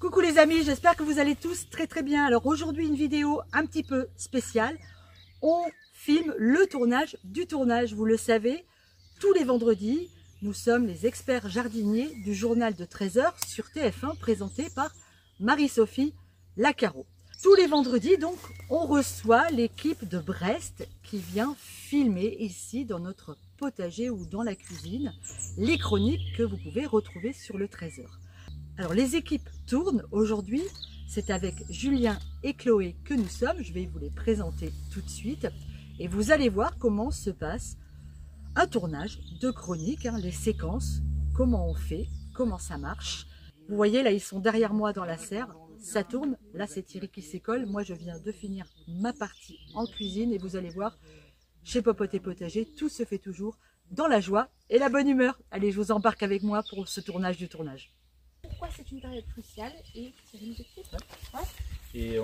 Coucou les amis, j'espère que vous allez tous très bien. Alors aujourd'hui une vidéo un petit peu spéciale. On filme le tournage du tournage, vous le savez, tous les vendredis. Nous sommes les experts jardiniers du journal de 13h sur TF1 présenté par Marie-Sophie Lacaro. Tous les vendredis donc on reçoit l'équipe de Brest qui vient filmer ici dans notre potager ou dans la cuisine les chroniques que vous pouvez retrouver sur le 13h. Alors les équipes tournent aujourd'hui, c'est avec Julien et Chloé que nous sommes, je vais vous les présenter tout de suite et vous allez voir comment se passe un tournage de chronique, les séquences, comment on fait, comment ça marche. Vous voyez là ils sont derrière moi dans la serre, ça tourne, là c'est Thierry qui s'écolle, moi je viens de finir ma partie en cuisine et vous allez voir, chez Popote et Potager, tout se fait toujours dans la joie et la bonne humeur. Allez, je vous embarque avec moi pour ce tournage du tournage. Pourquoi c'est une période cruciale et Thierry nous explique. Ouais. Et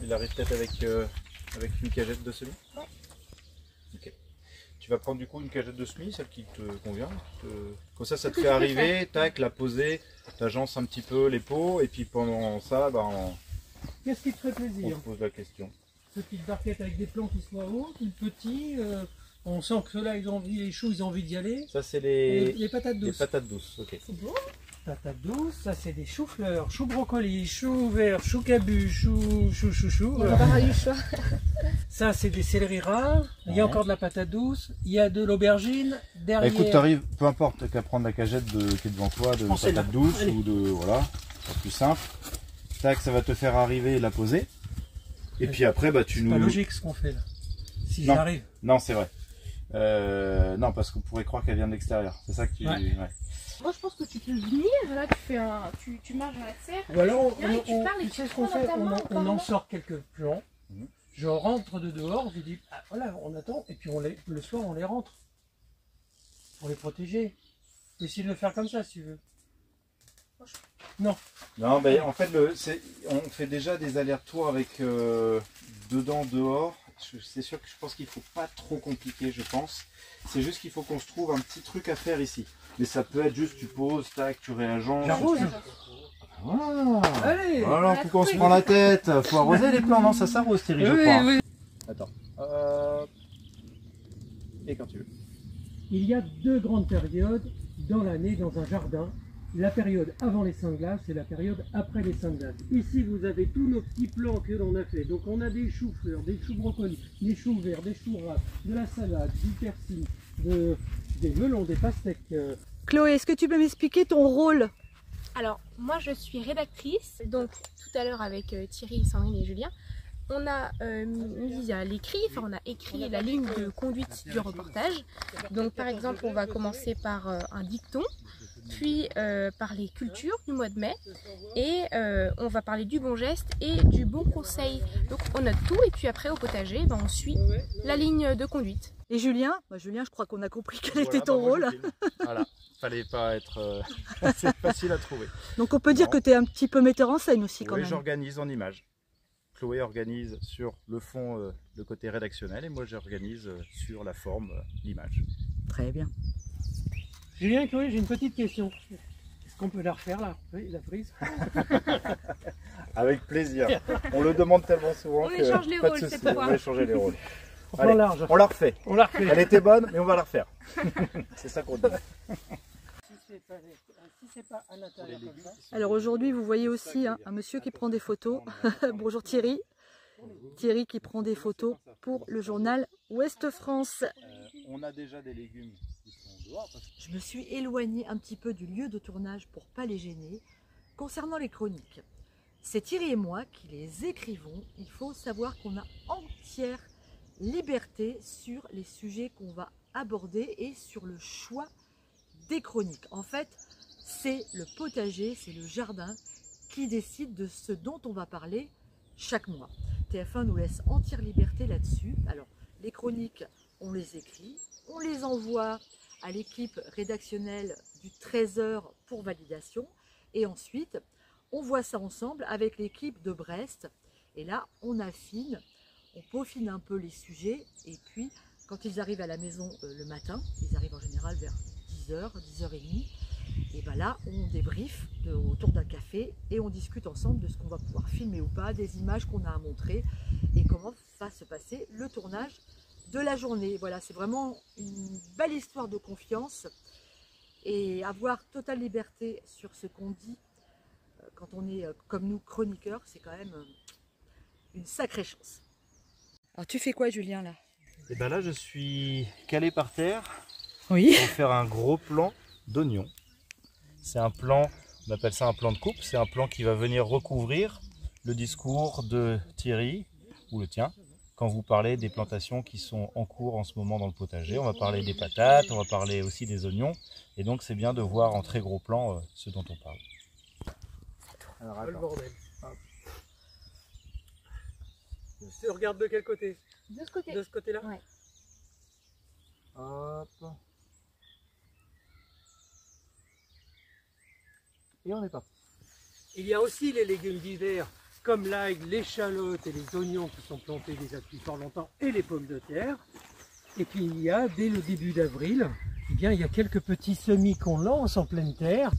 il arrive peut-être avec une cagette de semis. Ouais. Ok. Tu vas prendre du coup une cagette de semis, celle qui te convient. Comme ça te fait arriver, tac, la poser, t'agences un petit peu les pots et puis pendant ça, Qu'est-ce qui te ferait on plaisir? se pose la question. Petite barquette avec des plants qui soient hauts, plus petits. On sent que ceux-là, ils ont envie, les choux, ils ont envie d'y aller. Ça c'est Les patates les douces. patates douces. Ok. C'est beau. Patates douces, ça c'est des choux-fleurs, choux brocolis, choux verts, choux cabus, choux. On va pas du choix. Ça c'est des céleri rares. Il y a encore de la patate douce. Il y a de l'aubergine. Derrière. Écoute, t'arrives, peu importe, qu'à prendre la cagette qui est devant toi de patates douces ou de voilà, c'est plus simple. Tac, ça va te faire arriver et la poser. Et puis après, tu nous. C'est pas logique ce qu'on fait là. Si Non. j'arrive. Non, c'est vrai. Non, parce qu'on pourrait croire qu'elle vient de l'extérieur. C'est ça que tu. Ouais. Moi je pense que tu peux venir, là tu fais tu marches dans la serre. Ou alors, Viens et tu parles et tu sais tu ce qu'on prends fait, dans ta main, on en encore. sort quelques plants. Mhm. Je rentre de dehors, je dis, ah, voilà, on attend, et puis le soir on les rentre. Pour les protéger. Tu peux essayer de le faire comme ça si tu veux. Non. Non, mais en fait, on fait déjà des allers-retours avec dedans, dehors. C'est sûr que je pense qu'il faut pas trop compliquer, je pense. C'est juste qu'il faut qu'on se trouve un petit truc à faire ici. Mais ça peut être juste, tu poses, tac, tu réagences. J'arrose. Voilà. Allez. Voilà, faut qu'on se prend la tête. Faut arroser les plants, non, ça s'arrose, Thierry, je crois. Oui. Attends. Et quand tu veux. Il y a deux grandes périodes dans l'année dans un jardin. La période avant les seins de glace et la période après les seins de glace. Ici, vous avez tous nos petits plants que l'on a fait. Donc, on a des choux-fleurs, des choux brocolis, des choux verts, des choux ras, de la salade, du persil, des melons, des pastèques. Chloé, est-ce que tu peux m'expliquer ton rôle? Alors moi je suis rédactrice, donc tout à l'heure avec Thierry, Sandrine et Julien, on a mis à l'écrit, on a écrit la ligne de conduite du reportage. Donc par exemple on va commencer par un dicton, puis par les cultures du mois de mai et on va parler du bon geste et du bon conseil. Donc on note tout et puis après au potager on suit la ligne de conduite. Et Julien? Julien, je crois qu'on a compris quel était ton rôle. Voilà, fallait pas être. C'est facile à trouver. Donc on peut dire que tu es un petit peu metteur en scène aussi quand Oui, même. j'organise en images. Chloé organise sur le fond le côté rédactionnel et moi j'organise sur la forme l'image. Très bien. Julien et Chloé, j'ai une petite question. Est-ce qu'on peut la refaire là? Oui, la prise. Avec plaisir. On le demande tellement souvent On que échange les pas de rôles, souci, cette fois. on va échanger les rôles. On prend Allez, large. on la refait. On la refait. Elle était bonne, mais on va la refaire. C'est ça qu'on dit. Si c'est pas à l'intérieur comme ça. Alors aujourd'hui, vous voyez aussi un monsieur qui prend des photos. Bonjour Thierry. Thierry qui prend des photos pour le journal Ouest France. On a déjà des légumes qui sont dehors. Je me suis éloignée un petit peu du lieu de tournage pour pas les gêner. Concernant les chroniques, c'est Thierry et moi qui les écrivons. Il faut savoir qu'on a entière liberté sur les sujets qu'on va aborder et sur le choix des chroniques. En fait, c'est le potager, c'est le jardin qui décide de ce dont on va parler chaque mois. TF1 nous laisse entière liberté là-dessus. Alors, les chroniques, on les écrit, on les envoie à l'équipe rédactionnelle du 13h pour validation. Et ensuite, on voit ça ensemble avec l'équipe de Brest. Et là, on affine, on peaufine un peu les sujets. Et puis, quand ils arrivent à la maison le matin, ils arrivent en général vers 10h, 10h30, Et ben là, on débriefe autour d'un café et on discute ensemble de ce qu'on va pouvoir filmer ou pas, des images qu'on a à montrer et comment va se passer le tournage de la journée. Voilà, c'est vraiment une belle histoire de confiance et avoir totale liberté sur ce qu'on dit quand on est comme nous chroniqueurs, c'est quand même une sacrée chance. Alors tu fais quoi Julien là? Et ben là je suis calé par terre Oui. pour faire un gros plan d'oignon. C'est un plan, on appelle ça un plan de coupe, c'est un plan qui va venir recouvrir le discours de Thierry, ou le tien, quand vous parlez des plantations qui sont en cours en ce moment dans le potager. On va parler des patates, on va parler aussi des oignons, et donc c'est bien de voir en très gros plan ce dont on parle. Alors, Le bordel. Tu regardes de quel côté? De ce côté. De ce côté-là? Ouais. Hop. Et on est parti. Il y a aussi les légumes d'hiver, comme l'ail, l'échalote et les oignons qui sont plantés déjà depuis fort longtemps, et les pommes de terre. Et puis il y a, dès le début d'avril, eh bien, il y a quelques petits semis qu'on lance en pleine terre.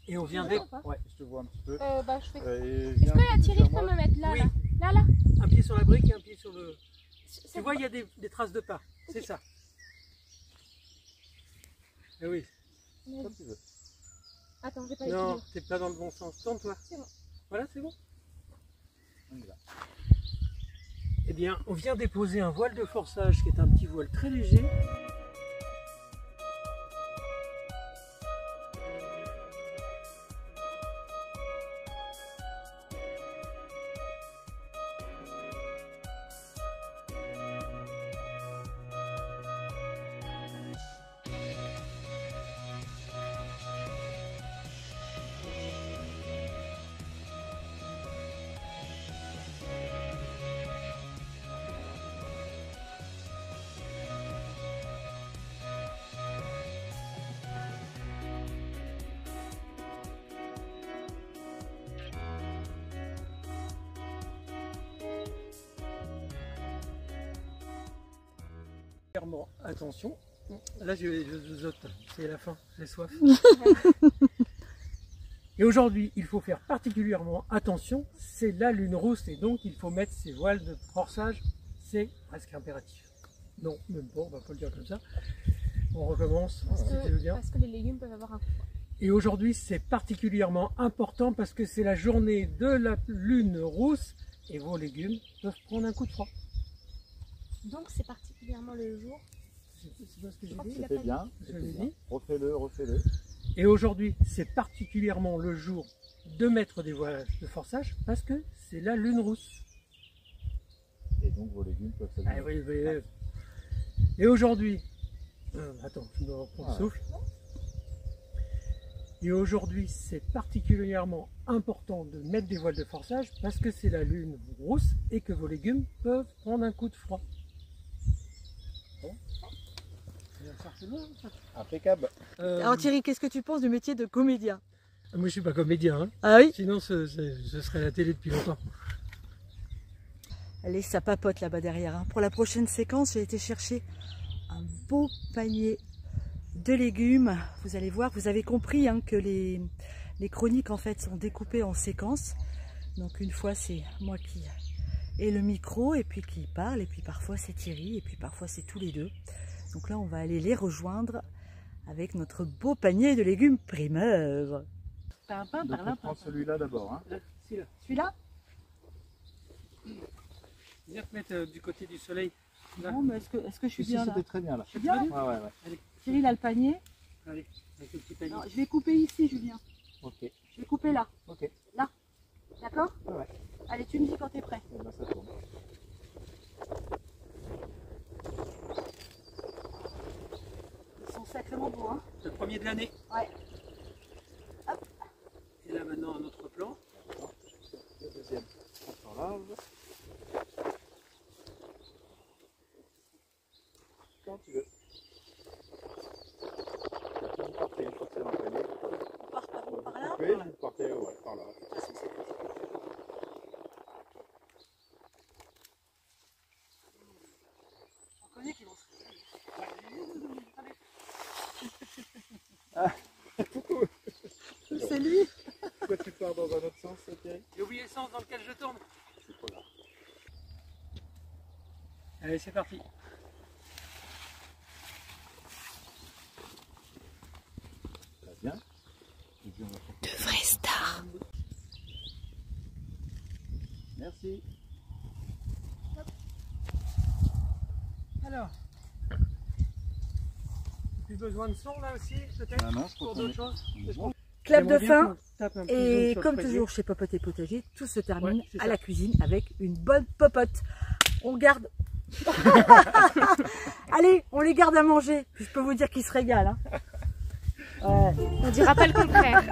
Et on vient Tu avec... vois pas Ouais, je te vois un petit peu. Je fais... Est-ce Est-ce que la Thierry, je peux me mettre là, Oui. là? un pied sur la brique et un pied sur le... C'est Tu vois, il y a des traces de pas. C'est ça. Eh oui. Comme tu veux. Attends, j'ai pas Non, étudié. t'es pas dans le bon sens. Tourne-toi. C'est bon. Voilà, c'est bon. On y va. Eh bien, on vient déposer un voile de forçage qui est un petit voile très léger. Attention, là je zozote, c'est la fin, j'ai soif. Et aujourd'hui, il faut faire particulièrement attention, c'est la lune rousse et donc il faut mettre ses voiles de forçage, c'est presque impératif. Non, même pas, on va pas le dire comme ça. On recommence, si tu veux bien. Parce que les légumes peuvent avoir un coup. Et aujourd'hui, c'est particulièrement important parce que c'est la journée de la lune rousse et vos légumes peuvent prendre un coup de froid. Donc c'est particulièrement le jour. C'est pas ce que j'ai Je crois dit. qu'il a C'était pas bien. Je c'était l'ai bien. dit. Refais-le, refais-le. Et aujourd'hui, c'est particulièrement le jour de mettre des voilages de forçage parce que c'est la lune rousse. Et donc vos légumes peuvent Ah, s'abîmer. oui. Et aujourd'hui, attends, je me reprends le souffle. Et aujourd'hui, c'est particulièrement important de mettre des voiles de forçage parce que c'est la lune rousse et que vos légumes peuvent prendre un coup de froid. Impeccable. Alors Thierry, qu'est-ce que tu penses du métier de comédien? Moi, je suis pas comédien, hein. Ah oui? Sinon ce serait la télé depuis longtemps. Allez, ça papote là-bas derrière. Pour la prochaine séquence, j'ai été chercher un beau panier de légumes. Vous allez voir, vous avez compris que les chroniques en fait sont découpées en séquences. Donc une fois c'est moi qui ai le micro et puis qui parle, et puis parfois c'est Thierry, et puis parfois c'est tous les deux. Donc là on va aller les rejoindre avec notre beau panier de légumes primeurs. Donc on prend celui-là d'abord. Hein. Celui-là? Viens te mettre du côté du soleil. Là. Non, mais est-ce que je suis Ici, bien là? c'était très bien là. Je suis bien Ouais, ouais, ouais. Allez, Thierry, il a le panier. allez, avec le petit panier. Alors, je vais couper ici, Julien. Ok, Je vais couper là. ok. D'accord? Ouais, ouais. Allez, tu me dis quand t'es prêt. Et ben, ça tourne. Ils sont sacrément beaux, hein? C'est le premier de l'année. Ouais. Et là maintenant un autre plan. Le deuxième, encore large. Quand tu veux. Vous partez, une fois que c'est dans le panier. On part par où? Par là? Oui, vous partez ouais, par là. On connaît qu'ils vont se... C'est lui. Pourquoi tu pars dans un autre sens, Thierry? J'ai oublié le sens dans lequel je tourne. C'est pas grave. Allez, c'est parti. Ça va bien. Et puis on va De vraies stars. Merci. Alors, plus besoin de son là aussi, peut-être Ah non, je crois pour qu'on d'autres est- choses. on est bon. Clap de J'aimerais bien fin. qu'on tape un petit zoom Et sur le comme fraisier. toujours chez Popote et Potager, tout se termine Ouais, c'est à ça. la cuisine avec une bonne popote. On garde. Allez, on les garde à manger. Puis je peux vous dire qu'ils se régalent. Hein. Ouais. On dira pas le contraire.